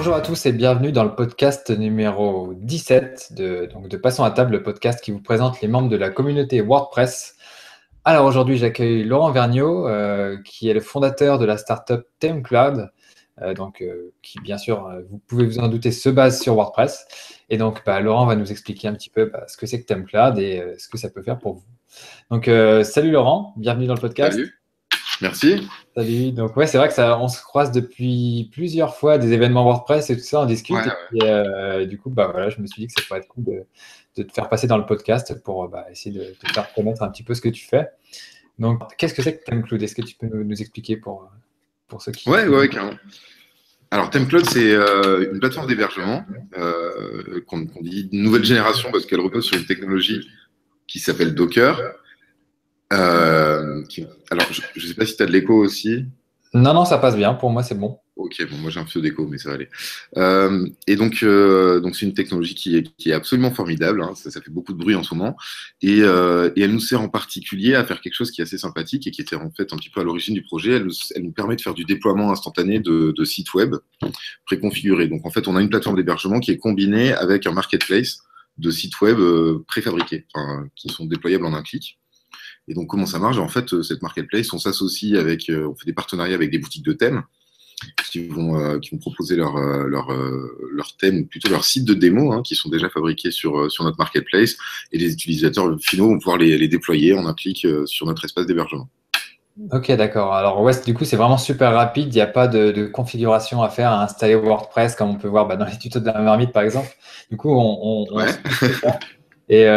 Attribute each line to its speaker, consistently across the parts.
Speaker 1: Bonjour à tous et bienvenue dans le podcast numéro 17 de Passons à table, le podcast qui vous présente les membres de la communauté WordPress. Alors aujourd'hui, j'accueille Laurent Vergniaud, qui est le fondateur de la startup ThemeCloud, qui bien sûr, vous pouvez vous en douter, se base sur WordPress. Et donc, Laurent va nous expliquer un petit peu ce que c'est que ThemeCloud et ce que ça peut faire pour vous. Donc, salut Laurent, bienvenut dans le podcast.
Speaker 2: Salut, merci.
Speaker 1: Salut. Donc ouais, c'est vrai que on se croise depuis plusieurs fois à des événements WordPress et tout ça, on discute.
Speaker 2: Ouais,
Speaker 1: Et du coup, voilà, je me suis dit que ça pourrait être cool de te faire passer dans le podcast pour essayer de te faire connaître un petit peu ce que tu fais. Donc, qu'est-ce que c'est que ThemeCloud? Est-ce que tu peux nous expliquer pour ceux qui...
Speaker 2: ouais, carrément. Alors, ThemeCloud, c'est une plateforme d'hébergement qu'on dit nouvelle génération parce qu'elle repose sur une technologie qui s'appelle Docker. Alors, je ne sais pas si tu as de l'écho aussi.
Speaker 1: Non, ça passe bien. Pour moi, c'est bon.
Speaker 2: Ok, bon, moi j'ai un peu d'écho, mais ça va aller. Et donc c'est une technologie qui est absolument formidable. Hein, ça fait beaucoup de bruit en ce moment. Et elle nous sert en particulier à faire quelque chose qui est assez sympathique et qui était en fait un petit peu à l'origine du projet. Elle nous permet de faire du déploiement instantané de sites web préconfigurés. Donc en fait, on a une plateforme d'hébergement qui est combinée avec un marketplace de sites web préfabriqués, qui sont déployables en un clic. Et donc comment ça marche? En fait, cette marketplace, on s'associe avec, on fait des partenariats avec des boutiques de thèmes qui vont proposer leur thème, ou plutôt leur site de démo, hein, qui sont déjà fabriqués sur notre marketplace, et les utilisateurs finaux vont pouvoir les déployer en un clic sur notre espace d'hébergement.
Speaker 1: Ok, d'accord. Alors ouais, du coup, c'est vraiment super rapide. Il n'y a pas de configuration à faire, à installer WordPress, comme on peut voir dans les tutos de la marmite, par exemple. Du coup,
Speaker 2: Ouais.
Speaker 1: et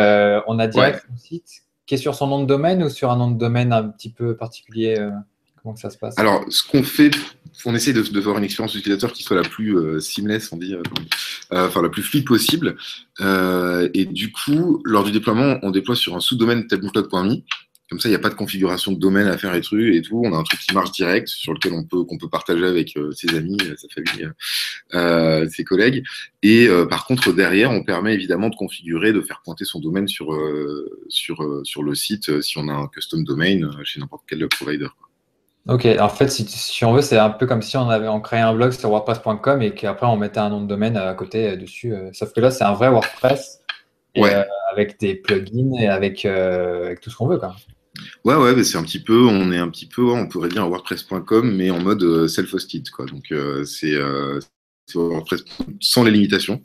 Speaker 1: on a direct
Speaker 2: Ouais.
Speaker 1: son site qui est sur son nom de domaine ou sur un nom de domaine un petit peu particulier. Comment que ça se passe?
Speaker 2: Alors, ce qu'on fait, on essaie de faire une expérience utilisateur qui soit la plus seamless, on dit, la plus fluide possible. Et du coup, lors du déploiement, on déploie sur un sous-domaine themecloud.me. Comme ça, il n'y a pas de configuration de domaine à faire et tout. On a un truc qui marche direct, sur lequel qu'on peut partager avec ses amis, sa famille, ses collègues. Et par contre, derrière, on permet évidemment de configurer, de faire pointer son domaine sur le site si on a un custom domain chez n'importe quel provider.
Speaker 1: Ok, en fait, si on veut, c'est un peu comme si on créait un blog sur WordPress.com et qu'après on mettait un nom de domaine à côté dessus. Sauf que là, c'est un vrai WordPress et
Speaker 2: Ouais.
Speaker 1: avec des plugins et avec tout ce qu'on veut, quoi.
Speaker 2: Ouais, mais on est un petit peu, on pourrait dire un WordPress.com, mais en mode self-hosted, quoi. Donc c'est WordPress sans les limitations.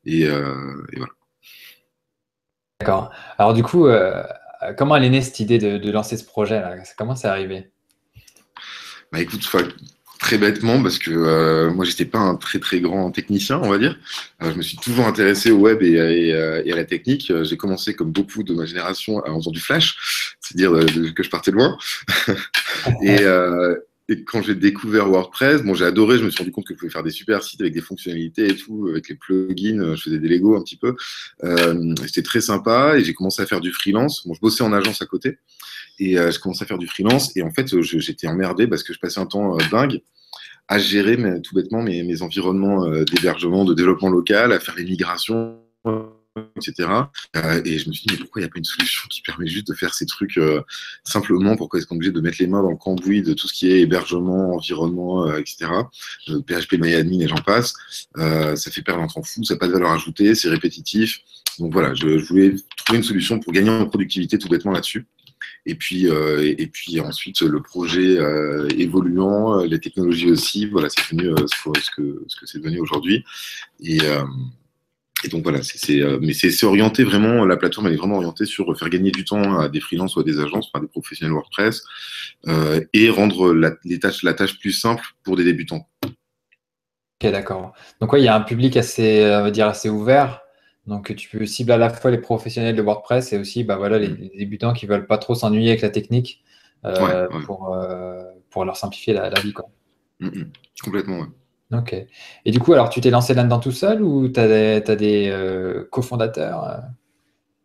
Speaker 2: Et voilà.
Speaker 1: D'accord. Alors du coup, comment elle est née cette idée de lancer ce projet-là? Comment c'est arrivé?
Speaker 2: Bah écoute, très bêtement, parce que moi, j'étais pas un très très grand technicien, on va dire. Je me suis toujours intéressé au web et à la technique. J'ai commencé, comme beaucoup de ma génération, en faisant du Flash, c'est-à-dire que je partais de loin. Et, et quand j'ai découvert WordPress, bon, j'ai adoré, je me suis rendu compte que je pouvais faire des super sites avec des fonctionnalités et tout, avec les plugins, je faisais des Lego un petit peu. C'était très sympa et j'ai commencé à faire du freelance. Bon, je bossais en agence à côté. Et je commençais à faire du freelance. Et en fait, j'étais emmerdé parce que je passais un temps dingue à gérer tout bêtement mes environnements d'hébergement, de développement local, à faire les migrations, etc. Et je me suis dit, mais pourquoi il n'y a pas une solution qui permet juste de faire ces trucs simplement? Pourquoi est-ce qu'on est obligé de mettre les mains dans le cambouis de tout ce qui est hébergement, environnement, etc. PHP, MyAdmin et j'en passe. Ça fait perdre un temps fou, ça n'a pas de valeur ajoutée, c'est répétitif. Donc voilà, je voulais trouver une solution pour gagner en productivité tout bêtement là-dessus. Et puis ensuite, le projet évoluant, les technologies aussi, voilà, c'est devenu ce que c'est devenu aujourd'hui. Et donc voilà, mais c'est orienté vraiment, la plateforme elle est vraiment orientée sur faire gagner du temps à des freelances ou à des agences, enfin des professionnels WordPress, et rendre la tâche plus simple pour des débutants.
Speaker 1: Ok, d'accord. Donc ouais, il y a un public assez, on va dire, assez ouvert. Donc tu peux cibler à la fois les professionnels de WordPress et aussi les débutants qui veulent pas trop s'ennuyer avec la technique
Speaker 2: Ouais.
Speaker 1: pour leur simplifier la vie, quoi.
Speaker 2: Complètement, ouais.
Speaker 1: Ok. Et du coup, alors tu t'es lancé là-dedans tout seul ou t'as des cofondateurs?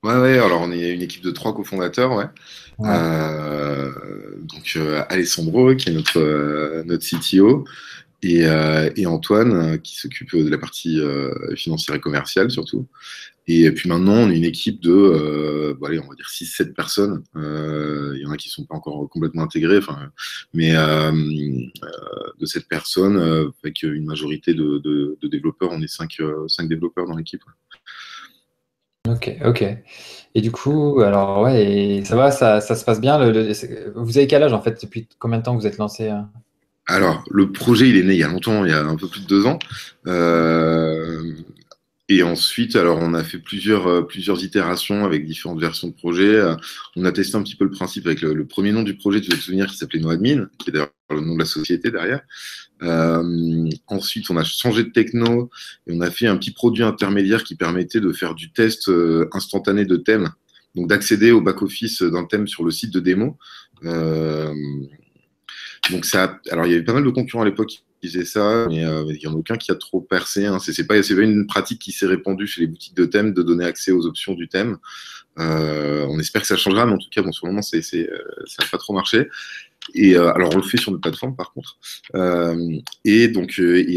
Speaker 2: Ouais, alors on est une équipe de 3 cofondateurs, ouais.
Speaker 1: Ouais.
Speaker 2: Donc Alessandro, qui est notre CTO, et Antoine, qui s'occupe de la partie financière et commerciale surtout. Et puis maintenant, on est une équipe de, allez, on va dire 6-7 personnes. Il y en a qui ne sont pas encore complètement intégrés, mais de 7 personnes, avec une majorité de développeurs. On est 5 développeurs dans l'équipe.
Speaker 1: Ok, ok. Et du coup, alors ouais, et ça va, ça se passe bien. Vous avez quel âge en fait? Depuis combien de temps vous êtes lancé?
Speaker 2: Alors, le projet, il est né il y a longtemps, il y a un peu plus de 2 ans. Et ensuite, alors, on a fait plusieurs itérations avec différentes versions de projet. On a testé un petit peu le principe avec le premier nom du projet, tu vas te souvenir, qui s'appelait NoAdmin, qui est d'ailleurs le nom de la société derrière. Ensuite, on a changé de techno et on a fait un petit produit intermédiaire qui permettait de faire du test instantané de thèmes, donc d'accéder au back-office d'un thème sur le site de démo. Donc alors il y avait pas mal de concurrents à l'époque qui faisaient ça, mais il n'y en a aucun qui a trop percé. Hein. C'est pas une pratique qui s'est répandue chez les boutiques de thèmes de donner accès aux options du thème. On espère que ça changera, mais en tout cas, bon, sur le moment, ça n'a pas trop marché. Et alors, on le fait sur notre plateforme, par contre. Et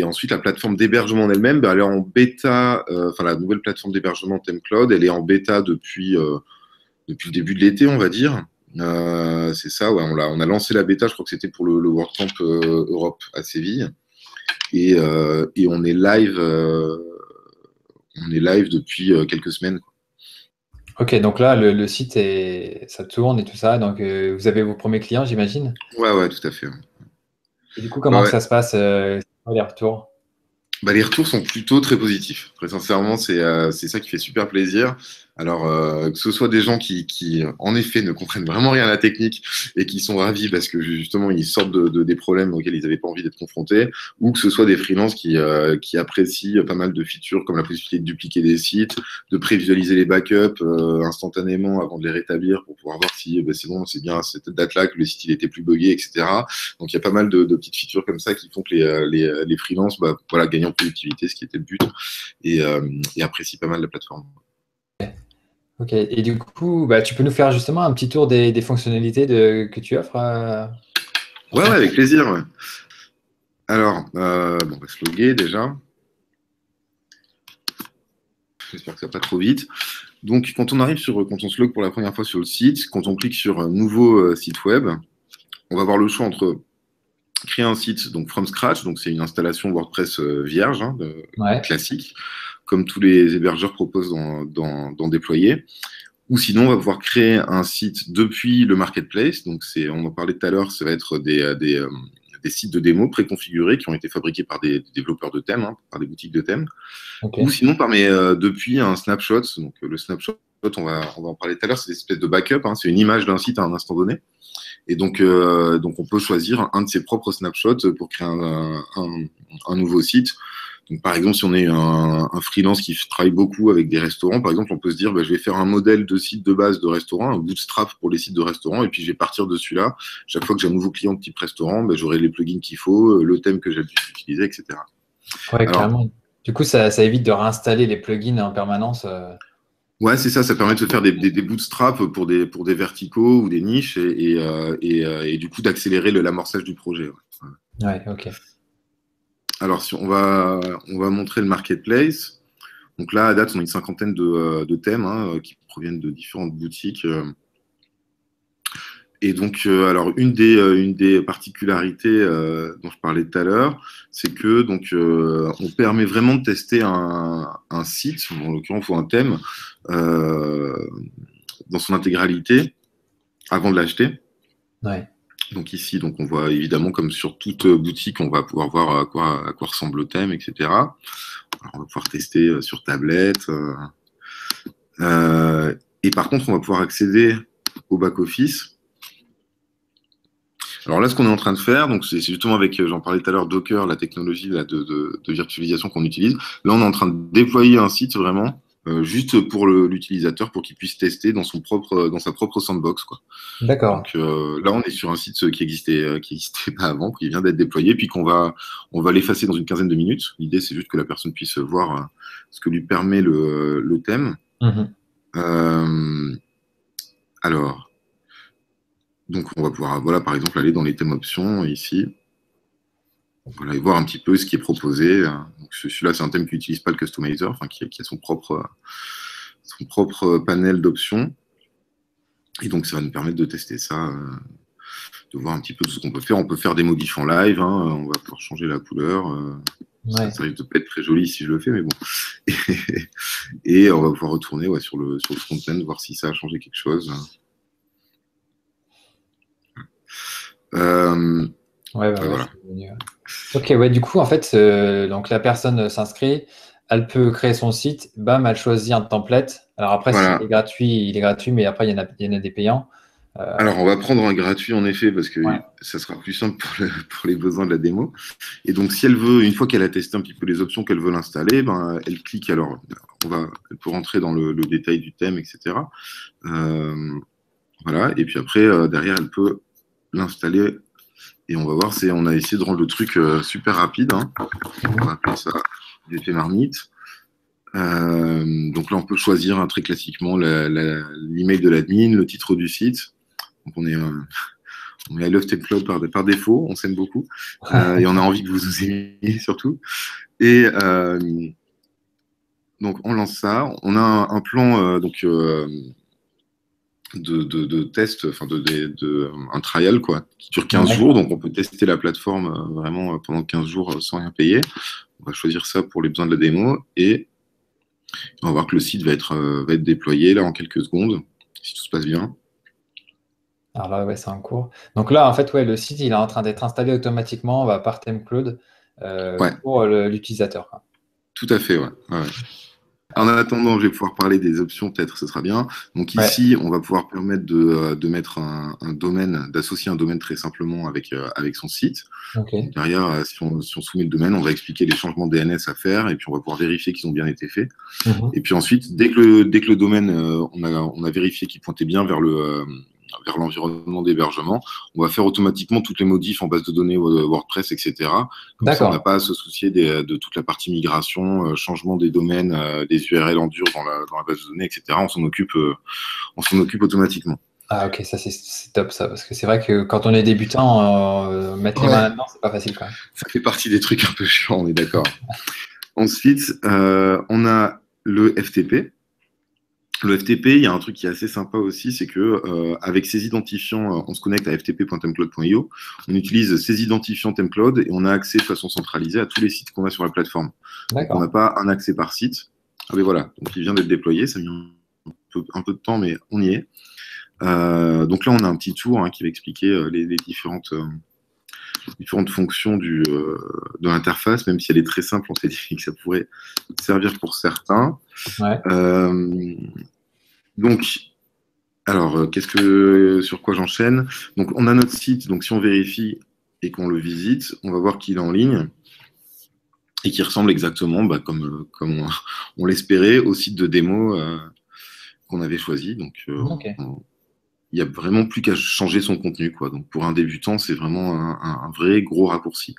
Speaker 2: ensuite, la plateforme d'hébergement en elle-même, elle est en bêta. Enfin, la nouvelle plateforme d'hébergement ThemeCloud, elle est en bêta depuis le début de l'été, on va dire. C'est ça, ouais, on a lancé la bêta, je crois que c'était pour le WordCamp Europe à Séville. Et on est live depuis quelques semaines.
Speaker 1: Ok, donc là, le site, ça tourne et tout ça. Donc, vous avez vos premiers clients, j'imagine.
Speaker 2: Ouais, tout à fait.
Speaker 1: Et du coup,
Speaker 2: Ouais,
Speaker 1: comment
Speaker 2: ouais.
Speaker 1: ça se passe, les retours?
Speaker 2: Les retours sont plutôt très positifs. Très sincèrement, c'est ça qui fait super plaisir. Alors, que ce soit des gens qui, en effet, ne comprennent vraiment rien à la technique et qui sont ravis parce que justement, ils sortent des problèmes auxquels ils n'avaient pas envie d'être confrontés, ou que ce soit des freelances qui apprécient pas mal de features comme la possibilité de dupliquer des sites, de prévisualiser les backups instantanément avant de les rétablir pour pouvoir voir si c'est bon, c'est bien à cette date-là que le site il était plus buggé, etc. Donc, il y a pas mal de petites features comme ça qui font que les freelances gagnent en productivité, ce qui était le but, et apprécient pas mal la plateforme.
Speaker 1: Ok, et du coup, tu peux nous faire justement un petit tour des fonctionnalités que tu offres?
Speaker 2: Ouais, avec plaisir. Ouais. Alors, on va se loguer déjà. J'espère que ça va pas trop vite. Donc, quand on se log pour la première fois sur le site, quand on clique sur nouveau site web, on va avoir le choix entre créer un site donc from scratch, donc c'est une installation WordPress vierge,
Speaker 1: Ouais.
Speaker 2: classique, comme tous les hébergeurs proposent d'en déployer. Ou sinon, on va pouvoir créer un site depuis le marketplace. Donc, on en parlait tout à l'heure, ça va être des sites de démo préconfigurés qui ont été fabriqués par des développeurs de thèmes, par des boutiques de thèmes.
Speaker 1: Ok.
Speaker 2: Ou sinon, depuis un snapshot. Donc, le snapshot, on va en parler tout à l'heure, c'est des espèces de backup. C'est une image d'un site à un instant donné. Et donc, on peut choisir un de ses propres snapshots pour créer un nouveau site. Donc, par exemple, si on est un freelance qui travaille beaucoup avec des restaurants, par exemple, on peut se dire, je vais faire un modèle de site de base de restaurant, un bootstrap pour les sites de restaurants, et puis je vais partir de celui-là. Chaque fois que j'ai un nouveau client de type restaurant, j'aurai les plugins qu'il faut, le thème que j'ai utilisé, etc.
Speaker 1: Ouais,
Speaker 2: Alors,
Speaker 1: carrément. Du coup, ça évite de réinstaller les plugins en permanence.
Speaker 2: ouais, c'est ça, ça permet de se faire des bootstraps pour des verticaux ou des niches et du coup d'accélérer l'amorçage du projet. Ouais.
Speaker 1: Ouais, ok.
Speaker 2: Alors, si on va montrer le marketplace. Donc là, à date, on a une cinquantaine de thèmes qui proviennent de différentes boutiques. Et donc, alors, une des particularités dont je parlais tout à l'heure, c'est que on permet vraiment de tester un site, en l'occurrence, ou un thème, dans son intégralité avant de l'acheter.
Speaker 1: Ouais.
Speaker 2: Donc ici, on voit évidemment, comme sur toute boutique, on va pouvoir voir à quoi ressemble le thème, etc. Alors, on va pouvoir tester sur tablette. Et par contre, on va pouvoir accéder au back-office. Alors là, ce qu'on est en train de faire, c'est justement avec, j'en parlais tout à l'heure, Docker, la technologie de virtualisation qu'on utilise. Là, on est en train de déployer un site vraiment juste pour l'utilisateur, pour qu'il puisse tester dans sa propre sandbox, quoi.
Speaker 1: D'accord.
Speaker 2: Donc là, on est sur un site qui existait pas avant, qui vient d'être déployé, puis on va l'effacer dans une quinzaine de minutes. L'idée, c'est juste que la personne puisse voir ce que lui permet le thème. Alors, donc on va pouvoir, par exemple, aller dans les thèmes options ici. Voilà, et voir un petit peu ce qui est proposé. Donc, celui-là, c'est un thème qui n'utilise pas le customizer, qui a son propre son propre panel d'options. Et donc, ça va nous permettre de tester ça, de voir un petit peu tout ce qu'on peut faire. On peut faire des modifs en live, hein, on va pouvoir changer la couleur. Ça risque de pas être très joli si je le fais, mais bon. Et on va pouvoir retourner sur le front-end, voir si ça a changé quelque chose.
Speaker 1: Voilà. Ok, ouais, du coup, en fait, donc la personne s'inscrit, elle peut créer son site, bam, elle choisit un template. Alors après,
Speaker 2: Voilà.
Speaker 1: il est gratuit, mais après, il y en a des payants.
Speaker 2: Alors, on va prendre un gratuit, en effet, parce que
Speaker 1: Ouais.
Speaker 2: ça sera plus simple pour les besoins de la démo. Et donc, si elle veut, une fois qu'elle a testé un petit peu les options qu'elle veut l'installer, ben, elle clique. Alors, elle peut rentrer dans le détail du thème, etc. Voilà. Et puis après, derrière, elle peut l'installer. Et on va voir, on a essayé de rendre le truc super rapide. Hein. On va appeler ça l'effet marmite. Donc là, on peut choisir très classiquement l'email de l'admin, le titre du site. Donc on est I Love Template par défaut, on s'aime beaucoup. Et on a envie que vous nous aimiez surtout. Et donc on lance ça. On a un plan de test, enfin un trial quoi, qui dure 15 jours. Donc on peut tester la plateforme vraiment pendant 15 jours sans rien payer. On va choisir ça pour les besoins de la démo et on va voir que le site va être déployé là en quelques secondes, si tout se passe bien.
Speaker 1: Alors là, ouais, c'est en cours. Donc là, en fait, ouais, le site, il est en train d'être installé automatiquement par ThemeCloud pour l'utilisateur.
Speaker 2: Tout à fait, ouais. En attendant, je vais pouvoir parler des options, peut-être, ce sera bien. Donc ici, on va pouvoir permettre de mettre un domaine, d'associer un domaine très simplement avec son site.
Speaker 1: Okay.
Speaker 2: Donc derrière, si on soumet le domaine, on va expliquer les changements DNS à faire et puis on va pouvoir vérifier qu'ils ont bien été faits. Et puis ensuite, dès que le domaine, on a vérifié qu'il pointait bien vers l'environnement d'hébergement, on va faire automatiquement toutes les modifs en base de données WordPress, etc. Comme ça, on n'a pas à se soucier de toute la partie migration, changement des domaines, des URL en dur dans la base de données, etc. On s'en occupe automatiquement.
Speaker 1: Ah ok, ça c'est top ça, parce que c'est vrai que quand on est débutant, mettre les mains là-dedans, c'est pas facile quand même.
Speaker 2: Ça fait partie des trucs un peu chiants, on est d'accord. Ensuite, on a le FTP. Le FTP, il y a un truc qui est assez sympa aussi, c'est que avec ces identifiants, on se connecte à ftp.temcloud.io, on utilise ces identifiants Temcloud et on a accès de façon centralisée à tous les sites qu'on a sur la plateforme. Donc on n'a pas un accès par site. Ah mais voilà, donc il vient d'être déployé, ça a mis un peu de temps, mais on y est. Donc là, on a un petit tour qui va expliquer les différentes fonctions de l'interface, même si elle est très simple, on s'est dit que ça pourrait servir pour certains.
Speaker 1: Ouais.
Speaker 2: Donc, alors, sur quoi j'enchaîne? Donc, on a notre site. Donc, si on vérifie et qu'on le visite, on va voir qu'il est en ligne et qu'il ressemble exactement, comme on l'espérait, au site de démo qu'on avait choisi. Donc, il n'y a vraiment plus qu'à changer son contenu, quoi. Donc, pour un débutant, c'est vraiment un vrai gros raccourci.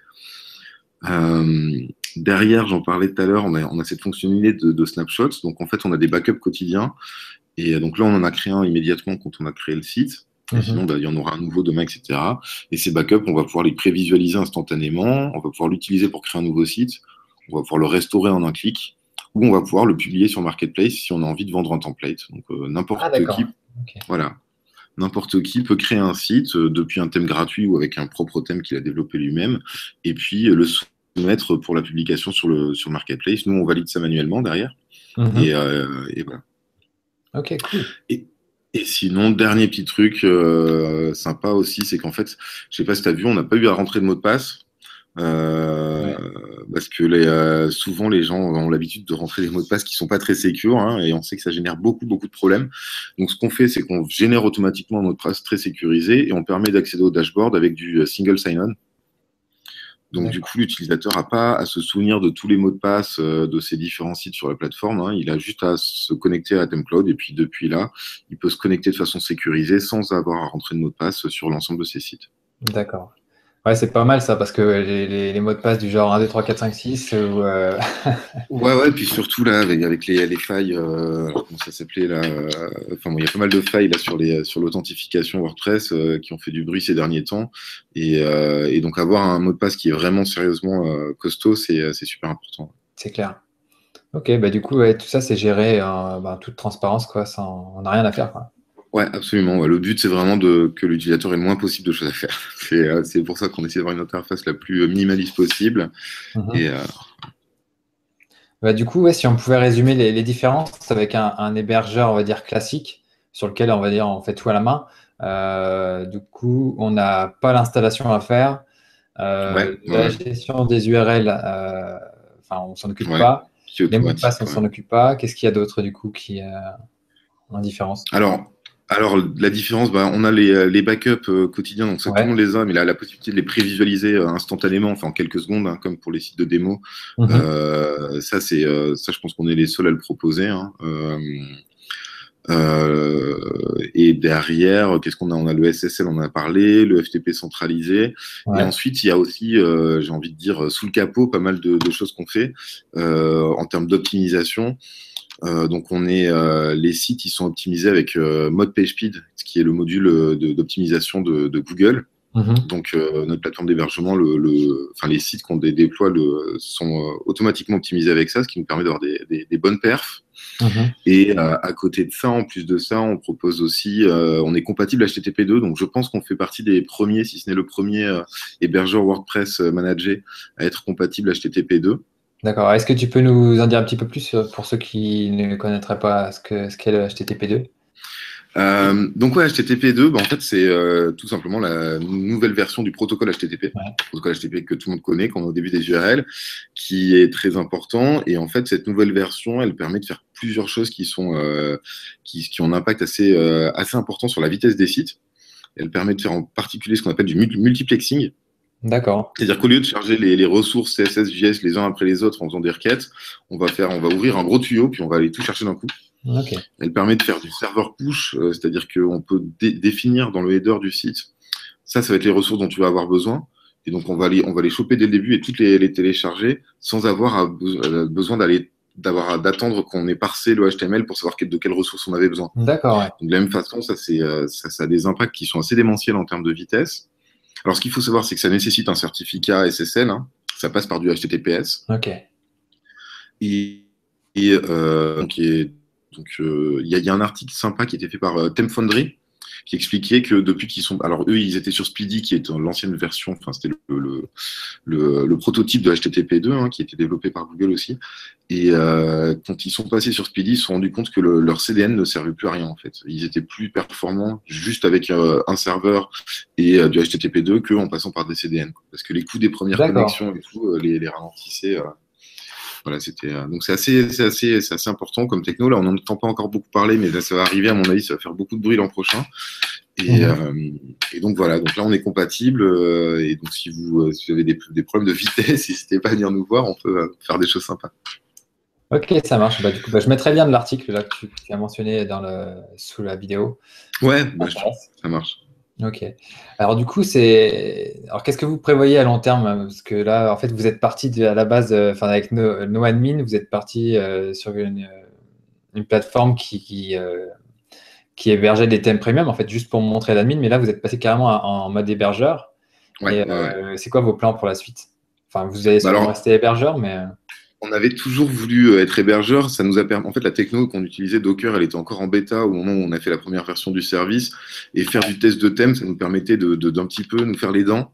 Speaker 2: Derrière, j'en parlais tout à l'heure, on a cette fonctionnalité de snapshots. Donc, en fait, on a des backups quotidiens. Et donc là, on en a créé un immédiatement quand on a créé le site. Et sinon, il y en aura un nouveau demain, etc. Et ces backups, on va pouvoir les prévisualiser instantanément. On va pouvoir l'utiliser pour créer un nouveau site. On va pouvoir le restaurer en un clic. Ou on va pouvoir le publier sur Marketplace si on a envie de vendre un template. Donc, n'importe qui peut créer un site depuis un thème gratuit ou avec un propre thème qu'il a développé lui-même. Et puis, le soumettre pour la publication sur le Marketplace. Nous, on valide ça manuellement derrière. Et voilà.
Speaker 1: Ok, cool.
Speaker 2: Et sinon, dernier petit truc sympa aussi, c'est qu'en fait, je sais pas si tu as vu, on n'a pas eu à rentrer de mot de passe. Parce que souvent, les gens ont l'habitude de rentrer des mots de passe qui sont pas très sécures, et on sait que ça génère beaucoup de problèmes. Donc, ce qu'on fait, c'est qu'on génère automatiquement un mot de passe très sécurisé et on permet d'accéder au dashboard avec du single sign-on. Donc, du coup, l'utilisateur n'a pas à se souvenir de tous les mots de passe de ces différents sites sur la plateforme. Il a juste à se connecter à ThemeCloud et puis depuis là, il peut se connecter de façon sécurisée sans avoir à rentrer de mot de passe sur l'ensemble de ces sites.
Speaker 1: D'accord. Ouais, c'est pas mal ça, parce que les mots de passe du genre 1, 2, 3, 4, 5, 6.
Speaker 2: Ouais, puis surtout là, avec les failles, comment ça s'appelait là il y a pas mal de failles là sur l'authentification WordPress qui ont fait du bruit ces derniers temps. Et donc avoir un mot de passe qui est vraiment sérieusement costaud, c'est super important.
Speaker 1: C'est clair. Ok, bah du coup, ouais, tout ça, c'est géré en toute transparence, quoi, sans, on n'a rien à faire, quoi.
Speaker 2: Ouais, absolument. Ouais. Le but, c'est vraiment que l'utilisateur ait le moins possible de choses à faire. C'est pour ça qu'on essaie d'avoir une interface la plus minimaliste possible. Et
Speaker 1: Mhm. Bah, du coup, ouais, si on pouvait résumer les différences avec un hébergeur, on va dire classique, sur lequel on va dire on fait tout à la main. Du coup, on n'a pas l'installation à faire,
Speaker 2: ouais,
Speaker 1: la
Speaker 2: ouais,
Speaker 1: gestion des URL, enfin, on s'en occupe
Speaker 2: ouais,
Speaker 1: pas.
Speaker 2: qui est
Speaker 1: Les mots de
Speaker 2: automatique.
Speaker 1: passe, on
Speaker 2: Ouais.
Speaker 1: s'en occupe pas. Qu'est-ce qu'il y a d'autre du coup qui est en différence?
Speaker 2: Alors, la différence, bah, on a les backups quotidiens, donc ça, tout le
Speaker 1: Ouais.
Speaker 2: monde les a, mais là, la possibilité de les prévisualiser instantanément, enfin en quelques secondes, hein, comme pour les sites de démo.
Speaker 1: Mhm.
Speaker 2: Ça, je pense qu'on est les seuls à le proposer. Hein. Et derrière, qu'est-ce qu'on a? On a le SSL, on en a parlé, le FTP centralisé. Et
Speaker 1: Ouais.
Speaker 2: ensuite, il y a aussi, j'ai envie de dire, sous le capot, pas mal de choses qu'on fait en termes d'optimisation. Donc, les sites, ils sont optimisés avec Mode PageSpeed, ce qui est le module d'optimisation de Google.
Speaker 1: Mhm.
Speaker 2: Donc, notre plateforme d'hébergement, enfin, les sites qu'on déploie sont automatiquement optimisés avec ça, ce qui nous permet d'avoir des bonnes perfs.
Speaker 1: Mhm.
Speaker 2: Et à côté de ça, en plus de ça, on propose aussi, on est compatible HTTP2, donc je pense qu'on fait partie des premiers, si ce n'est le premier hébergeur WordPress managé à être compatible HTTP2.
Speaker 1: D'accord. Est-ce que tu peux nous en dire un petit peu plus pour ceux qui ne connaîtraient pas ce qu'est le HTTP2?
Speaker 2: Donc ouais, HTTP2, bah, en fait, c'est tout simplement la nouvelle version du protocole HTTP.
Speaker 1: Ouais.
Speaker 2: Protocole HTTP que tout le monde connaît, qu'on a au début des URL, qui est très important. Et en fait, cette nouvelle version, elle permet de faire plusieurs choses qui ont un impact assez important sur la vitesse des sites. Elle permet de faire en particulier ce qu'on appelle du multiplexing.
Speaker 1: D'accord.
Speaker 2: C'est-à-dire qu'au lieu de charger les ressources CSS, JS les uns après les autres en faisant des requêtes, on va ouvrir un gros tuyau, puis on va aller tout chercher d'un coup.
Speaker 1: Ok.
Speaker 2: Elle permet de faire du serveur push, c'est-à-dire qu'on peut définir dans le header du site, ça va être les ressources dont tu vas avoir besoin. Et donc, on va les choper dès le début et toutes les télécharger sans avoir besoin d'attendre qu'on ait parsé le HTML pour savoir de quelles ressources on avait besoin.
Speaker 1: D'accord, ouais.
Speaker 2: Donc, de la même façon, ça a des impacts qui sont assez démentiels en termes de vitesse. Alors, ce qu'il faut savoir, c'est que ça nécessite un certificat SSL, hein. Ça passe par du HTTPS.
Speaker 1: Ok.
Speaker 2: Et, il y a un article sympa qui a été fait par Temfoundry qui expliquait que depuis qu'ils sont. Alors, eux, ils étaient sur Speedy, qui est l'ancienne version, enfin, c'était le prototype de HTTP2, hein, qui était développé par Google aussi. Et quand ils sont passés sur Speedy, ils se sont rendus compte que leur CDN ne servait plus à rien, en fait. Ils étaient plus performants juste avec un serveur et du HTTP2 qu'en passant par des CDN. Parce que les coûts des premières
Speaker 1: D'accord.
Speaker 2: connexions et tout les ralentissaient. Voilà, donc c'est assez important comme techno. Là, on n'en entend pas encore beaucoup parler, mais là, ça va arriver, à mon avis, ça va faire beaucoup de bruit l'an prochain. Et,
Speaker 1: Mhm.
Speaker 2: euh, et donc voilà, donc là on est compatible. Et donc si vous avez des problèmes de vitesse, n'hésitez pas à venir nous voir, on peut faire des choses sympas.
Speaker 1: Ok, ça marche. Bah, du coup, bah, je mettrai bien de l'article là que tu as mentionné sous la vidéo.
Speaker 2: Ouais,
Speaker 1: Ça
Speaker 2: bah,
Speaker 1: m'intéresse.
Speaker 2: ça marche.
Speaker 1: Ok. Alors du coup, alors qu'est-ce que vous prévoyez à long terme? Parce que là, en fait, vous êtes parti à la base, enfin avec NoAdmin, vous êtes parti sur une plateforme qui hébergeait des thèmes premium, en fait, juste pour montrer l'admin. Mais là, vous êtes passé carrément en mode hébergeur.
Speaker 2: Ouais,
Speaker 1: Et
Speaker 2: ouais, ouais.
Speaker 1: c'est quoi vos plans pour la suite? Enfin, vous allez
Speaker 2: Bah
Speaker 1: sûrement
Speaker 2: alors,
Speaker 1: rester hébergeur, mais
Speaker 2: on avait toujours voulu être hébergeur. Ça nous a permis. En fait, la techno qu'on utilisait, Docker, elle était encore en bêta au moment où on a fait la première version du service. Et faire du test de thème, ça nous permettait d'un petit peu nous faire les dents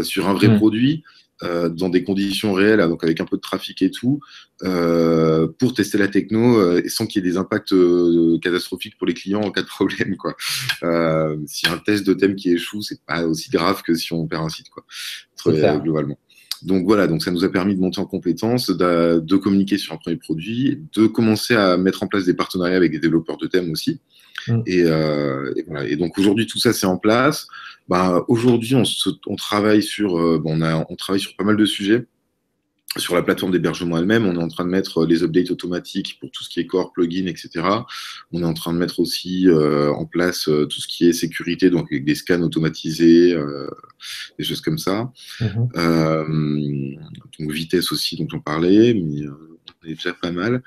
Speaker 2: sur un vrai
Speaker 1: Hmm.
Speaker 2: produit, dans des conditions réelles, donc avec un peu de trafic et tout, pour tester la techno et sans qu'il y ait des impacts catastrophiques pour les clients en cas de problème, quoi. Si un test de thème qui échoue, c'est pas aussi grave que si on perd un site, quoi,
Speaker 1: C'est clair.
Speaker 2: globalement. Donc voilà, donc ça nous a permis de monter en compétences, de communiquer sur un premier produit, de commencer à mettre en place des partenariats avec des développeurs de thèmes aussi.
Speaker 1: Hmm.
Speaker 2: Et voilà. Et donc aujourd'hui, tout ça c'est en place. Bah, aujourd'hui, on travaille on travaille sur pas mal de sujets. Sur la plateforme d'hébergement elle-même, on est en train de mettre les updates automatiques pour tout ce qui est core, plugin, etc. On est en train de mettre aussi en place tout ce qui est sécurité, donc avec des scans automatisés, des choses comme ça.
Speaker 1: Mhm.
Speaker 2: Donc vitesse aussi, dont on parlait, mais on est déjà pas mal.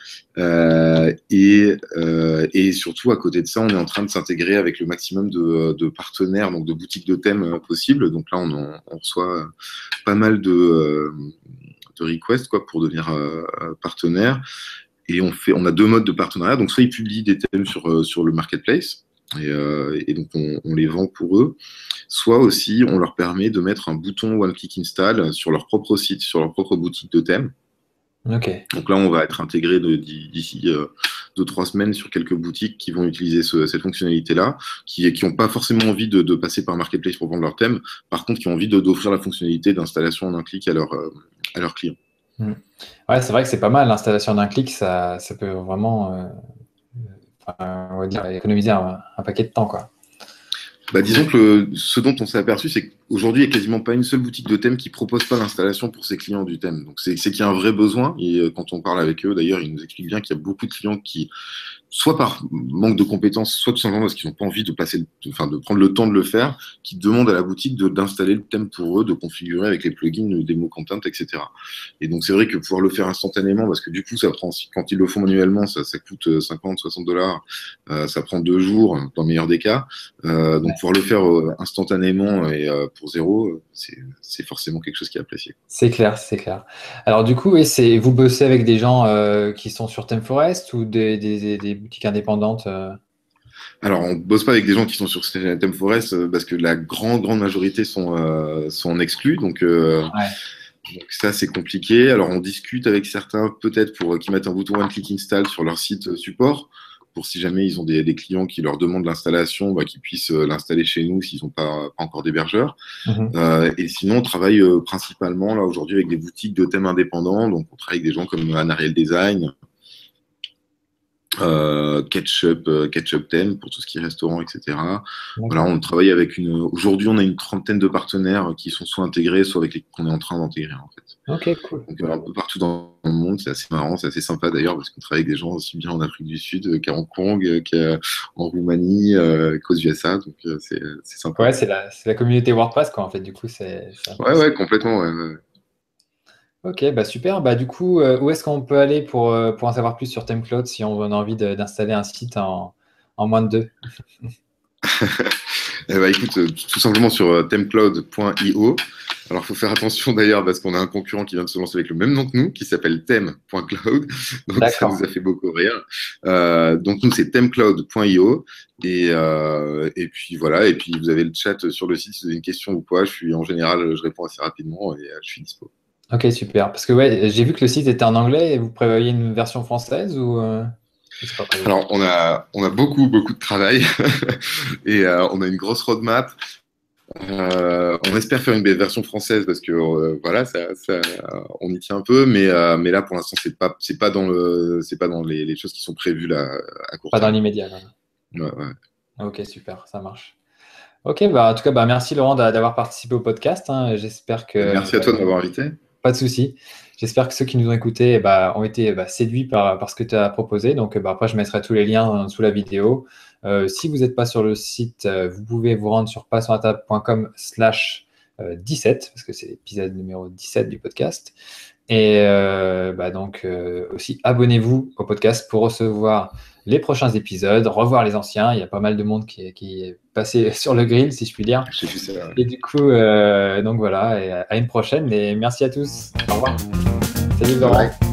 Speaker 2: Et surtout, à côté de ça, on est en train de s'intégrer avec le maximum de partenaires, donc de boutiques de thèmes possibles. Donc là, on reçoit pas mal de requests quoi, pour devenir partenaire. Et on a deux modes de partenariat. Donc, soit ils publient des thèmes sur le marketplace, et donc on les vend pour eux. Soit aussi, on leur permet de mettre un bouton One Click Install sur leur propre site, sur leur propre boutique de thèmes.
Speaker 1: Ok.
Speaker 2: Donc là, on va être intégré d'ici 2-3 semaines sur quelques boutiques qui vont utiliser cette fonctionnalité-là, qui n'ont pas forcément envie de passer par Marketplace pour vendre leur thème, par contre, qui ont envie d'offrir la fonctionnalité d'installation en un clic à leurs clients.
Speaker 1: Ouais, c'est vrai que c'est pas mal. L'installation d'un clic, ça peut vraiment on va dire, économiser un paquet de temps, quoi.
Speaker 2: Disons que ce dont on s'est aperçu, c'est qu'aujourd'hui, il n'y a quasiment pas une seule boutique de thème qui ne propose pas l'installation pour ses clients du thème. Donc, c'est qu'il y a un vrai besoin. Et quand on parle avec eux, d'ailleurs, ils nous expliquent bien qu'il y a beaucoup de clients qui, soit par manque de compétences, soit tout simplement parce qu'ils n'ont pas envie de prendre le temps de le faire, qui demandent à la boutique d'installer le thème pour eux, de configurer avec les plugins, le démo content, etc. Et donc, c'est vrai que pouvoir le faire instantanément, parce que du coup, quand ils le font manuellement, ça coûte $50-$60, ça prend 2 jours, dans le meilleur des cas. Donc, pouvoir le faire instantanément et pour zéro, c'est forcément quelque chose qui est apprécié.
Speaker 1: C'est clair, c'est clair. Alors du coup, vous bossez avec des gens qui sont sur ThemeForest ou des boutiques indépendantes
Speaker 2: Alors, on ne bosse pas avec des gens qui sont sur ThemeForest parce que la grande majorité sont en exclus. Donc ça, c'est compliqué. Alors, on discute avec certains, peut-être, qui mettent un bouton One Click Install sur leur site support, pour si jamais ils ont des clients qui leur demandent l'installation, qu'ils puissent l'installer chez nous s'ils n'ont pas encore d'hébergeur. Et sinon, on travaille principalement, là, aujourd'hui, avec des boutiques de thèmes indépendants. Donc, on travaille avec des gens comme Anariel Design, Ketchup Theme pour tout ce qui est restaurant, etc. Voilà, on travaille avec aujourd'hui, on a une trentaine de partenaires qui sont soit intégrés, soit avec qu'on est en train d'intégrer, en fait.
Speaker 1: Ok, cool.
Speaker 2: Donc, un peu partout dans le monde, c'est assez marrant, c'est assez sympa d'ailleurs, parce qu'on travaille avec des gens aussi bien en Afrique du Sud qu'à Hong Kong, qu'en Roumanie, qu'aux USA, donc c'est sympa.
Speaker 1: Ouais, c'est la communauté WordPress, quoi, en fait, du coup,
Speaker 2: Ouais, complètement, ouais.
Speaker 1: Ok, super. Du coup, où est-ce qu'on peut aller pour en savoir plus sur ThemeCloud si on a envie d'installer un site en moins de 2?
Speaker 2: Écoute, tout simplement sur themecloud.io. Alors, il faut faire attention d'ailleurs parce qu'on a un concurrent qui vient de se lancer avec le même nom que nous, qui s'appelle them.cloud. Donc, ça nous a fait beaucoup rire. Donc, nous, c'est themecloud.io. Et puis, voilà. Et puis, vous avez le chat sur le site si vous avez une question ou quoi. En général, je réponds assez rapidement et je suis dispo.
Speaker 1: Ok, super. Parce que j'ai vu que le site était en anglais et vous prévoyez une version française ou
Speaker 2: Alors, on a beaucoup de travail et on a une grosse roadmap. On espère faire une version française parce que voilà, on y tient un peu, mais là pour l'instant c'est pas dans les choses qui sont prévues là à court terme.
Speaker 1: Pas dans l'immédiat.
Speaker 2: Ouais.
Speaker 1: Ok, super, ça marche. Ok, en tout cas, merci Laurent d'avoir participé au podcast. J'espère que.
Speaker 2: Merci à toi de m'avoir invité.
Speaker 1: Pas de souci. J'espère que ceux qui nous ont écoutés ont été séduits par ce que tu as proposé. Donc, après, je mettrai tous les liens sous la vidéo. Si vous n'êtes pas sur le site, vous pouvez vous rendre sur passontable.com/17 parce que c'est l'épisode numéro 17 du podcast. Et donc, aussi, abonnez-vous au podcast pour recevoir les prochains épisodes, revoir les anciens. Il y a pas mal de monde qui est passé sur le grill, si je puis dire.
Speaker 2: J'ai vu ça, ouais.
Speaker 1: Et du coup, donc voilà, et à une prochaine. Et merci à tous. Au revoir. Salut Laurent.
Speaker 2: Bye.